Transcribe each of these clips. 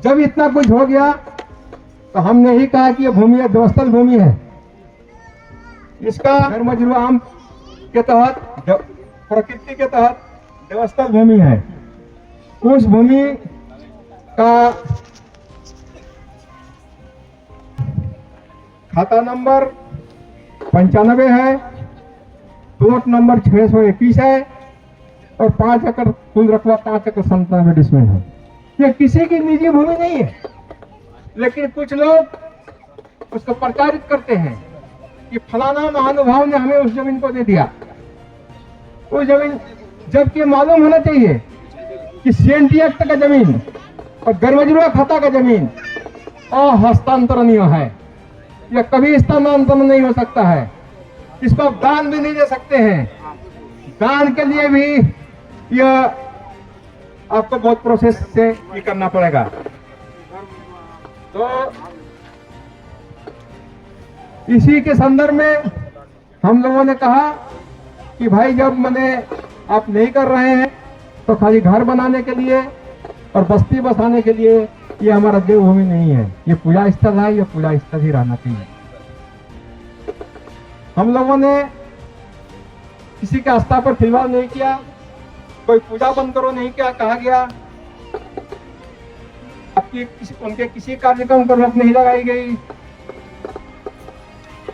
जब इतना कुछ हो गया तो हमने ही कहा कि ये भूमि एक देवस्थल भूमि है। इसका गैर मजरूह आम के तहत, प्रकृति के तहत देवस्थल भूमि है। उस भूमि का खाता नंबर 95 है, प्लॉट नंबर 621 है और 5 एकड़ कुल रकबा 5 एकड़ 97 डिसमिल है। ये किसी की निजी भूमि नहीं है, लेकिन कुछ लोग उसको प्रचारित करते हैं कि फलाना महानुभाव ने हमें उस जमीन को दे दिया। उस जमीन, जबकि मालूम होना चाहिए कि सीएनटी एक्ट का जमीन और गैरमजरूह खाता का जमीन अहस्तांतरणीय है। यह कभी स्थानांतरण नहीं हो सकता है। इसको आप दान भी नहीं दे सकते हैं। दान के लिए भी यह आपको बहुत प्रोसेस से ये करना पड़ेगा। तो इसी के संदर्भ में हम लोगों ने कहा कि भाई जब मैंने आप नहीं कर रहे हैं तो खाली घर बनाने के लिए और बस्ती बसाने के लिए ये हमारा देवभूमि नहीं है, ये पूजा स्थल है। ये पूजा स्थल ही रहना चाहिए। हम लोगों ने किसी के आस्था पर खिलवाड़ नहीं किया, कोई पूजा बंद करो नहीं क्या कहा गया, आपकी उनके किसी कार्यक्रम पर रोक नहीं लगाई गई।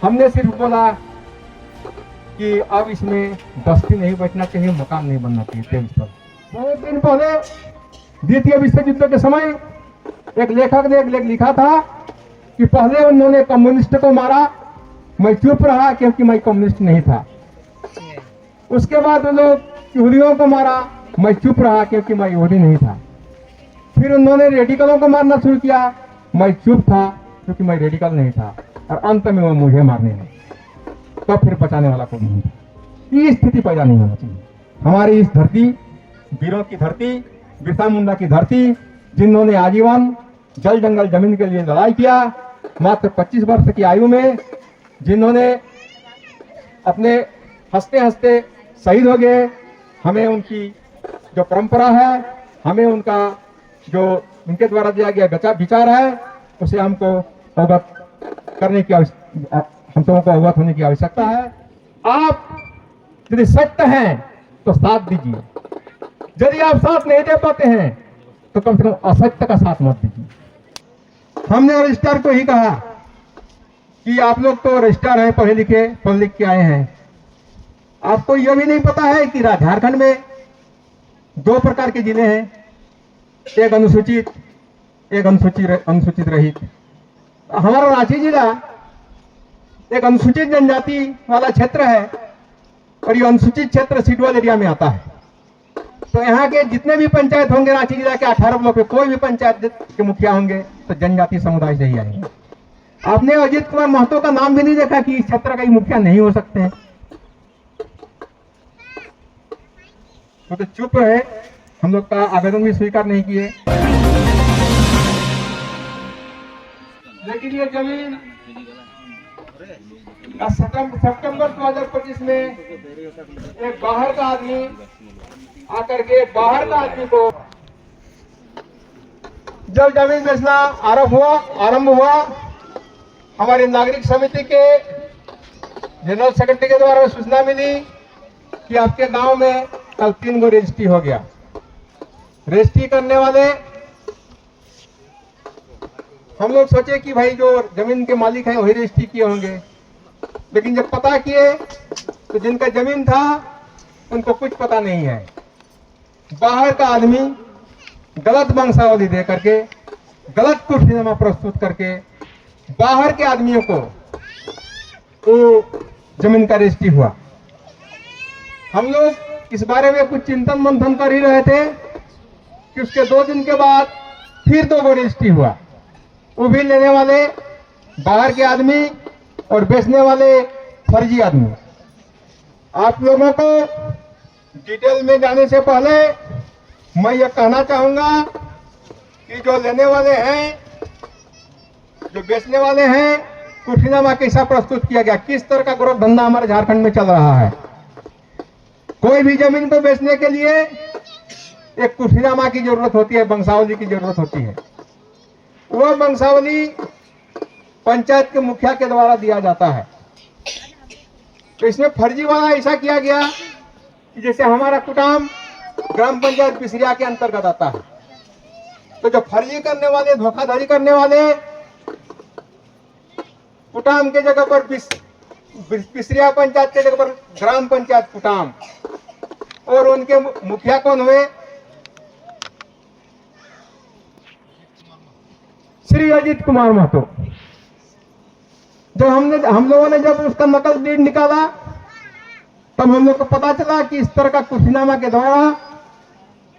हमने सिर्फ बोला कि अब इसमें बस्ती नहीं बैठना चाहिए, मकान नहीं बनना चाहिए। बहुत दिन पहले द्वितीय विश्व युद्ध के समय एक लेखक ने एक लेख लिखा था कि पहले उन्होंने कम्युनिस्ट को मारा, मैं चुप रहा क्योंकि मैं कम्युनिस्ट नहीं था। उसके बाद वो लोग यहूदियों को मारा, मैं चुप रहा क्योंकि मैं यहूदी नहीं था। फिर उन्होंने रेडिकलों को मारना शुरू किया, मैं चुप था क्योंकि मैं रेडिकल नहीं था। और अंत में वो मुझे मारने लगे, तो फिर बचाने वाला कोई नहीं था। ये स्थिति पैदा नहीं होना चाहिए। हमारी इस धरती, वीरों की धरती, बिरसा मुंडा की धरती, जिन्होंने आजीवन जल जंगल जमीन के लिए लड़ाई किया, मात्र 25 वर्ष की आयु में जिन्होंने अपने हंसते हंसते शहीद हो गए, हमें उनकी जो परंपरा है, हमें उनका जो उनके द्वारा दिया गया विचार है, उसे हमको अवगत करने की हम लोगों को अवगत होने की आवश्यकता है। आप यदि सत्य हैं तो साथ दीजिए, यदि आप साथ नहीं दे पाते हैं तो कम से कम असत्य का साथ मत दीजिए। हमने रजिस्ट्रार को ही कहा कि आप लोग तो रजिस्ट्रार हैं, पढ़े लिखे, पढ़ लिख के आए हैं, आपको यह भी नहीं पता है कि झारखंड में 2 प्रकार के जिले हैं, एक अनुसूचित, एक अनुसूचित रहित। हमारा रांची जिला एक अनुसूचित जनजाति वाला क्षेत्र है और ये अनुसूचित क्षेत्र सीडवाल एरिया में आता है। तो यहाँ के जितने भी पंचायत होंगे रांची जिला के 18 ब्लॉक में, कोई भी पंचायत के मुखिया होंगे तो जनजाति समुदाय से ही आएंगे। आपने अजीत कुमार महतो का नाम भी नहीं देखा कि इस क्षेत्र का ही मुखिया नहीं हो सकते हैं। तो चुप रहे, हम लोग का आवेदन भी स्वीकार नहीं किए। लेकिन ये जमीन सितंबर 2025 में एक बाहर का आदमी आकर के को जब जमीन बेचना आरंभ हुआ, हमारी नागरिक समिति के जनरल सेक्रेटरी के द्वारा सूचना मिली कि आपके गांव में कल 3 गो रजिस्ट्री हो गया। रजिस्ट्री करने वाले हम लोग सोचे कि भाई जो जमीन के मालिक हैं वही रजिस्ट्री किए होंगे, लेकिन जब पता किए तो जिनका जमीन था उनको कुछ पता नहीं है। बाहर का आदमी गलत वंशावली दे करके, गलत कुर्सीनामा प्रस्तुत करके बाहर के आदमियों को तो जमीन का रजिस्ट्री हुआ। हम लोग इस बारे में कुछ चिंतन मंथन कर ही रहे थे कि उसके 2 दिन के बाद फिर 2 गो रजिस्ट्री हुआ। वो भी लेने वाले बाहर के आदमी और बेचने वाले फर्जी आदमी। आप लोगों को डिटेल में जाने से पहले मैं ये कहना चाहूंगा कि जो लेने वाले हैं, जो बेचने वाले हैं, कुर्सीनामा कैसा प्रस्तुत किया गया, किस तरह का गोरख धंधा हमारे झारखंड में चल रहा है। कोई भी जमीन को बेचने के लिए एक कुर्सीनामा की जरूरत होती है, वंशावली की जरूरत होती है। वो वंशावली पंचायत के मुखिया के द्वारा दिया जाता है। तो इसमें फर्जीवाड़ा ऐसा किया गया कि जैसे हमारा कुटाम ग्राम पंचायत पिसरिया के अंतर्गत आता है, तो जो फर्जी करने वाले, धोखाधड़ी करने वाले कुटाम के जगह पर पिसरिया पंचायत के जगह पर ग्राम पंचायत कुटाम, और उनके मुखिया कौन हुए? श्री अजीत कुमार महतो। जब हम लोगों ने जब उसका नकल डीड निकाला, तब हम लोग को पता चला कि इस तरह का कुर्सीनामा के द्वारा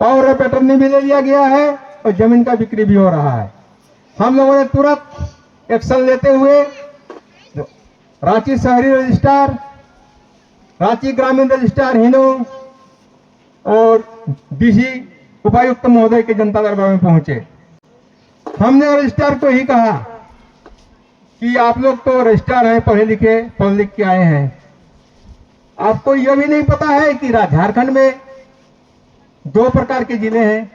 पावर ऑफ अटॉर्नी भी ले लिया गया है और जमीन का बिक्री भी हो रहा है। हम लोगों ने तुरंत एक्शन लेते हुए रांची शहरी रजिस्ट्रार, रांची ग्रामीण रजिस्ट्रार हिनो और डीसी उपायुक्त महोदय के जनता दरबार में पहुंचे। हमने रजिस्ट्रार को ही कहा कि आप लोग तो रजिस्ट्रार हैं, पढ़े लिखे, पढ़ लिख के आए हैं, आपको यह भी नहीं पता है कि झारखंड में 2 प्रकार के जिले हैं,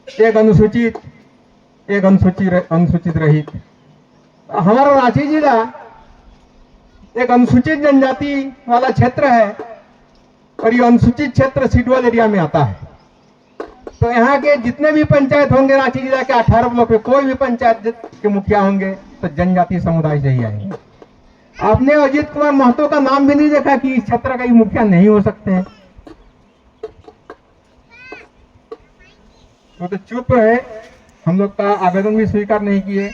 एक अनुसूचित, एक अनुसूचित रहित। हमारा रांची जिला एक अनुसूचित जनजाति वाला क्षेत्र है और ये अनुसूचित क्षेत्र सिडवल एरिया में आता है। तो यहाँ के जितने भी पंचायत होंगे रांची जिला के 18 ब्लॉक में, कोई भी पंचायत के मुखिया होंगे तो जनजातीय समुदाय से ही आएंगे। आपने अजीत कुमार महतो का नाम भी नहीं देखा कि इस क्षेत्र का ही मुखिया नहीं हो सकते हैं, तो चुप रहे। हम लोग का आवेदन भी स्वीकार नहीं किए।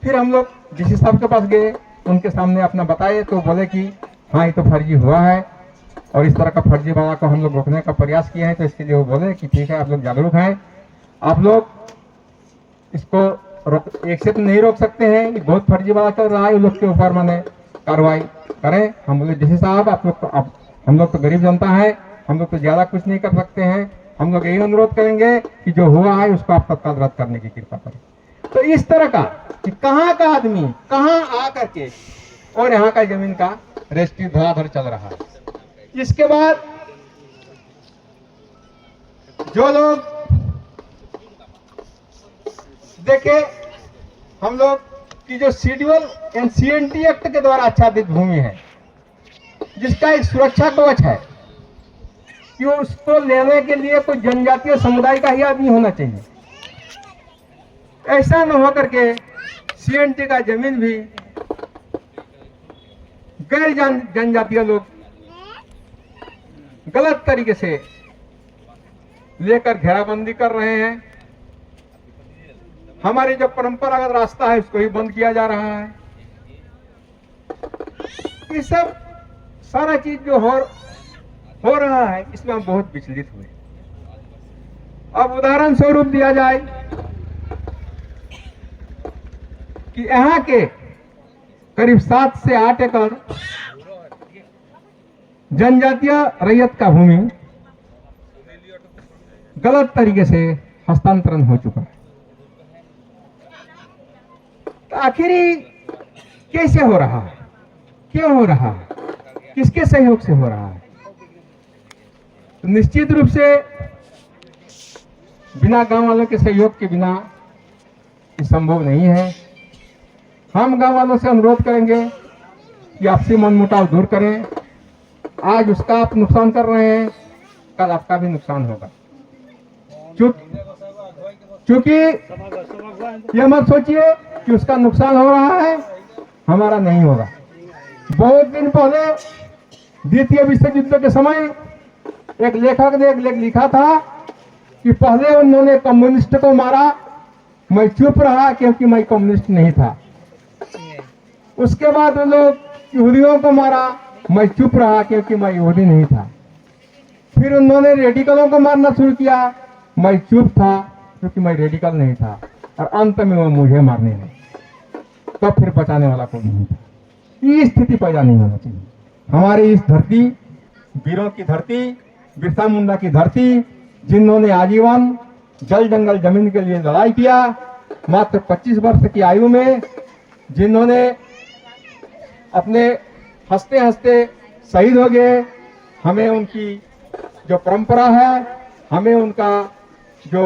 फिर हम लोग डीसी साहब के पास गए, उनके सामने अपना बताए तो बोले कि हाँ ये तो फर्जी हुआ है और इस तरह का फर्जीवाड़ा को हम लोग रोकने का प्रयास किए हैं। तो इसके लिए वो बोले कि ठीक है, आप लोग जागरूक हैं, आप लोग इसको एक से तो नहीं रोक सकते हैं, ये बहुत फर्जीवाड़ा चल रहा है, उन लोग के ऊपर मैंने कार्रवाई करें। हम बोले डीसी साहब आप लोग तो हम लोग तो गरीब जनता है, हम लोग तो ज्यादा कुछ नहीं कर सकते हैं, हम लोग यही अनुरोध करेंगे कि जो हुआ है उसको आप तत्काल रद्द करने की कृपा करें। तो इस तरह का कि कहाँ का आदमी कहाँ आ करके और यहाँ का जमीन का रजिस्ट्री धड़ाधड़ चल रहा है। इसके बाद जो लोग देखे, हम लोग की जो शेड्यूल एंड CNT एक्ट के द्वारा आच्छादित भूमि है, जिसका एक सुरक्षा कवच है कि उसको लेने के लिए कोई जनजातीय समुदाय का ही आदमी होना चाहिए। ऐसा न हो करके CNT का जमीन भी गैर जनजातीय लोग गलत तरीके से लेकर घेराबंदी कर रहे हैं। हमारी जो परंपरागत रास्ता है उसको ही बंद किया जा रहा है। ये सब सारा चीज जो हो रहा है, इसमें हम बहुत विचलित हुए। अब उदाहरण स्वरूप दिया जाए कि यहाँ के करीब 7 से 8 एकड़ जनजातीय रैयत का भूमि गलत तरीके से हस्तांतरण हो चुका है। तो आखिर कैसे हो रहा है, क्यों हो रहा है, किसके सहयोग से हो रहा है? तो निश्चित रूप से बिना गांव वालों के सहयोग के बिना ये संभव नहीं है। हम गांव वालों से अनुरोध करेंगे कि आपसी मनमुटाव दूर करें। आज उसका आप नुकसान कर रहे हैं, कल आपका भी नुकसान होगा। क्योंकि यह मत सोचिए कि उसका नुकसान हो रहा है, हमारा नहीं होगा। बहुत दिन पहले द्वितीय विश्व युद्ध के समय एक लेखक ने एक लेख लिखा था कि पहले उन्होंने कम्युनिस्ट को मारा, मैं चुप रहा क्योंकि मैं कम्युनिस्ट नहीं था। उसके बाद वो लोग यहूदियों को मारा, मैं चुप रहा क्योंकि मैं यहूदी नहीं था। फिर उन्होंने रेडिकलों को मारना शुरू किया, मैं चुप था क्योंकि मैं रेडिकल नहीं था। और अंत में वो मुझे मारने लगे, तो फिर बचाने वाला कोई नहीं था। ये स्थिति पैदा नहीं होना चाहिए। हमारी इस धरती, वीरों की धरती, बिरसा मुंडा की धरती, जिन्होंने आजीवन जल जंगल जमीन के लिए लड़ाई किया, मात्र 25 वर्ष की आयु में जिन्होंने अपने हंसते हंसते शहीद हो गए, हमें उनकी जो परंपरा है, हमें उनका जो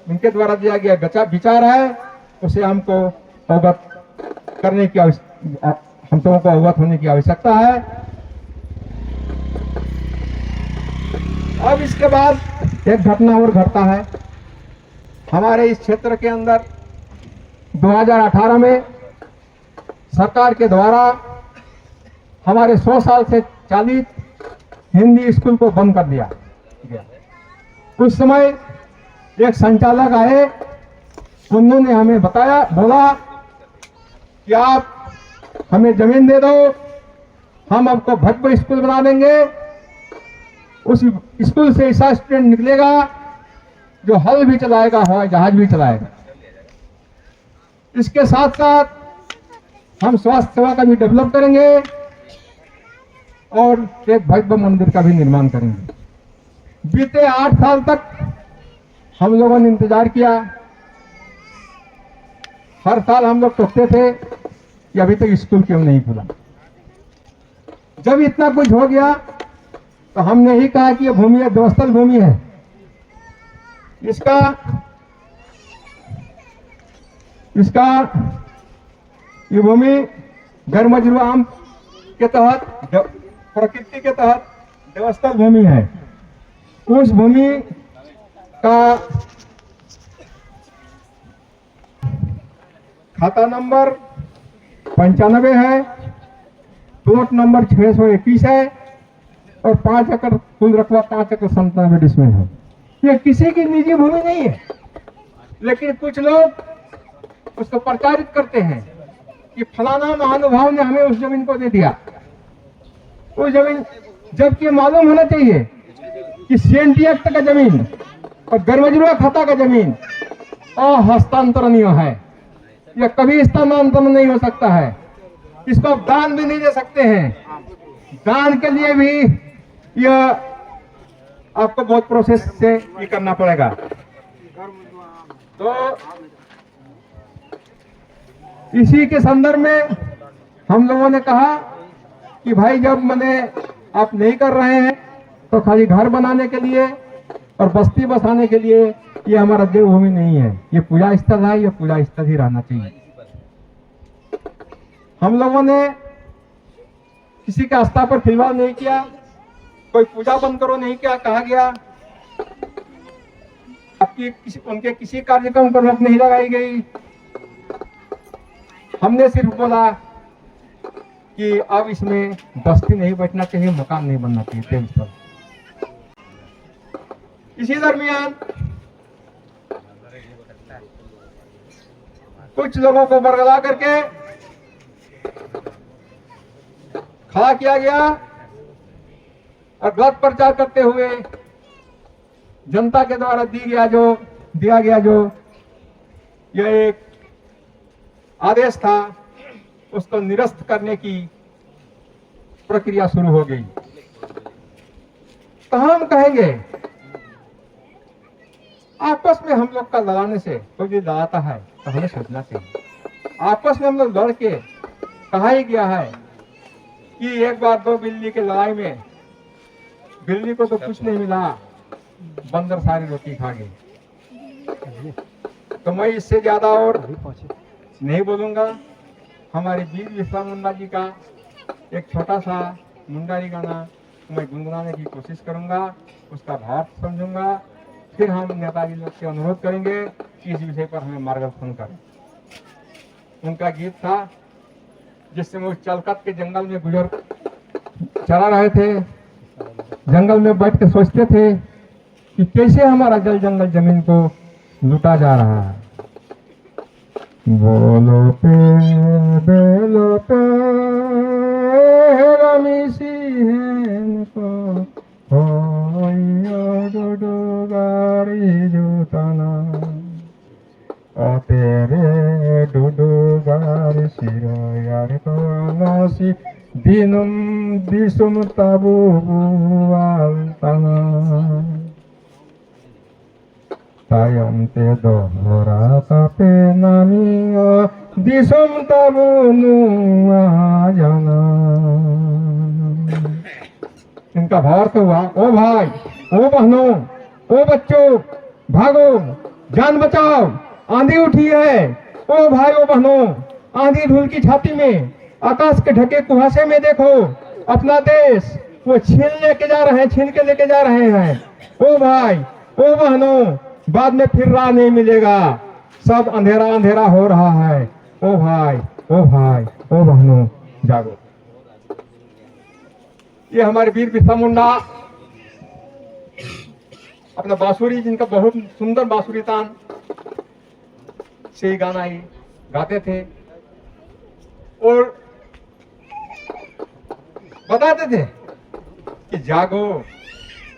उनके द्वारा दिया गया विचार है उसे हमको अवगत करने की हम लोगों को अवगत होने की आवश्यकता है। अब इसके बाद एक घटना और घटता है हमारे इस क्षेत्र के अंदर। 2018 में सरकार के द्वारा हमारे 100 साल से चालित हिंदी स्कूल को बंद कर दिया गया। उस समय एक संचालक आए, उन्होंने हमें बोला कि आप हमें जमीन दे दो, हम आपको भव्य स्कूल बना देंगे। उस स्कूल से ऐसा स्टूडेंट निकलेगा जो हल भी चलाएगा, हवाई जहाज भी चलाएगा। इसके साथ साथ हम स्वास्थ्य सेवा का भी डेवलप करेंगे और एक भव्य मंदिर का भी निर्माण करेंगे। बीते 8 साल तक हम लोगों ने इंतजार किया। हर साल हम लोग सोचते थे कि अभी तक स्कूल क्यों नहीं खुला। जब इतना कुछ हो गया तो हमने ही कहा कि यह भूमि देवस्थल भूमि है, ये भूमि घर मजरू आम के तहत, प्रकृति के तहत देवस्थल भूमि है। उस भूमि का खाता नंबर 95 है, प्लॉट नंबर 621 है और 5 एकड़ कुल रकबा 5 एकड़ 97 डिसमिल है। ये किसी की निजी भूमि नहीं है, लेकिन कुछ लोग उसको प्रचारित करते हैं कि फलाना महानुभाव ने हमें उस जमीन को दे दिया। उस जमीन, जबकि मालूम होना चाहिए कि सीएनटी एक्ट का जमीन और गैरमजरूआ खाता का जमीन हस्तांतरणीय है। यह कभी स्थानांतरण नहीं हो सकता है। इसको आप दान भी नहीं दे सकते हैं। दान के लिए भी यह आपको बहुत प्रोसेस से ये करना पड़ेगा। तो इसी के संदर्भ में हम लोगों ने कहा कि भाई जब आप नहीं कर रहे हैं तो खाली घर बनाने के लिए और बस्ती बसाने के लिए ये हमारा देवभूमि नहीं है, ये पूजा स्थल है। ये पूजा स्थल ही रहना चाहिए। हम लोगों ने किसी के आस्था पर खिलवाड़ नहीं किया, कोई पूजा बंद करो नहीं किया कहा गया, उनके किसी कार्यक्रम पर रोक नहीं लगाई गई। हमने सिर्फ बोला कि अब इसमें बस्ती नहीं बैठना चाहिए, मकान नहीं बनना चाहिए देवस्थल। इसी दरमियान कुछ लोगों को बरगला करके खड़ा किया गया और गलत प्रचार करते हुए जनता के द्वारा दिया गया जो यह एक आदेश था, उसको निरस्त करने की प्रक्रिया शुरू हो गई। तो हम कहेंगे आपस में हम लोग का लड़ाने से कोई भी लड़ाता है तो हमें सोचना चाहिए। आपस में हम लोग लड़ के कहा ही गया है कि एक बार 2 बिल्ली की लड़ाई में बिल्ली को तो कुछ नहीं मिला, बंदर सारी रोटी खा गई। तो मैं इससे ज्यादा और नहीं बोलूंगा। हमारे वीर बिरसा मुंडा जी का एक छोटा सा मुंडारी गाना मैं गुनगुनाने की कोशिश करूंगा, उसका भाव समझूंगा, फिर हम नेताजी लोग से अनुरोध करेंगे कि इस विषय पर हमें मार्गदर्शन करें। उनका गीत था जिससे वो चलकत के जंगल में चला रहे थे, जंगल में बैठ के सोचते थे कि कैसे हमारा जल जंगल जमीन को लूटा जा रहा है। बोलो पे रमीसी है को डुडुगारी जुटाना तेरे डुडुगारी शिरोयार को नसी दिनुम दिसुम ताबु आलताना tayam te dohora tape nami disum tabunu ajana। इनका भावार्थ हुआ, ओ भाई, ओ बहनों, ओ बच्चों, भागो, जान बचाओ, आंधी उठी है। ओ भाई ओ बहनों, आंधी धूल की छाती में, आकाश के ढके कुहासे में देखो अपना देश वो छीन लेके जा रहे हैं, छीन के लेके जा रहे हैं। ओ भाई ओ बहनों, बाद में फिर राह नहीं मिलेगा, सब अंधेरा अंधेरा हो रहा है। ओ भाई ओ भाई ओ बहनों, जागो। ये हमारे वीर बिरसा मुंडा अपना बांसुरी, जिनका बहुत सुंदर बांसुरी तान से ही गाना ही गाते थे और बताते थे कि जागो,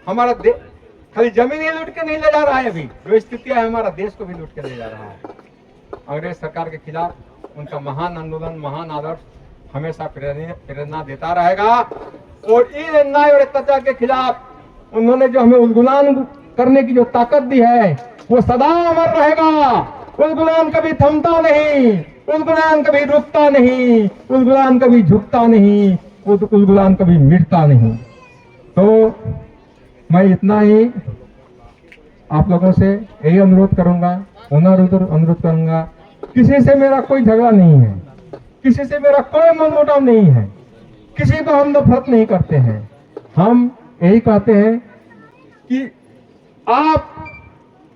हमारा खाली जमीन ही लूट के नहीं ले जा रहा है, अभी जो स्थिति है हमारा देश को भी लूट के ले जा रहा है। अंग्रेज सरकार के खिलाफ उनका महान आंदोलन, महान आदर्श हमेशा प्रेरणा देता रहेगा और इन अन्याय और अत्याचार के खिलाफ उन्होंने जो हमें उद्गुलान करने की जो ताकत दी है वो सदा अमर रहेगा। उद्गुलान कभी थमता नहीं, उद्गुलान कभी रुकता नहीं, उद्गुलान कभी झुकता नहीं, उद्गुलान कभी मिटता नहीं। तो मैं इतना ही आप लोगों से यही अनुरोध करूंगा, अनुरोध करूंगा, किसी से मेरा कोई झगड़ा नहीं है, किसी से मेरा कोई मनमुटाव नहीं है, किसी को हम नफरत नहीं करते हैं। हम यही कहते हैं कि आप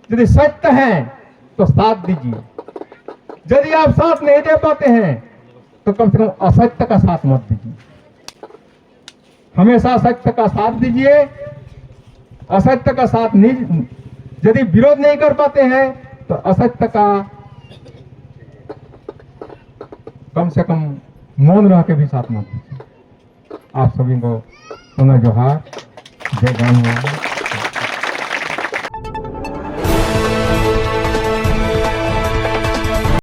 यदि सत्य हैं तो साथ दीजिए, यदि आप साथ नहीं दे पाते हैं तो कम से कम असत्य का साथ मत दीजिए, हमेशा सत्य का साथ दीजिए। असत्य का साथ नहीं, यदि विरोध नहीं कर पाते हैं तो असत्य का कम से कम मौन रह के भी साथ मत दीजिए। आप सभी को पुनः जोहार, जय गान।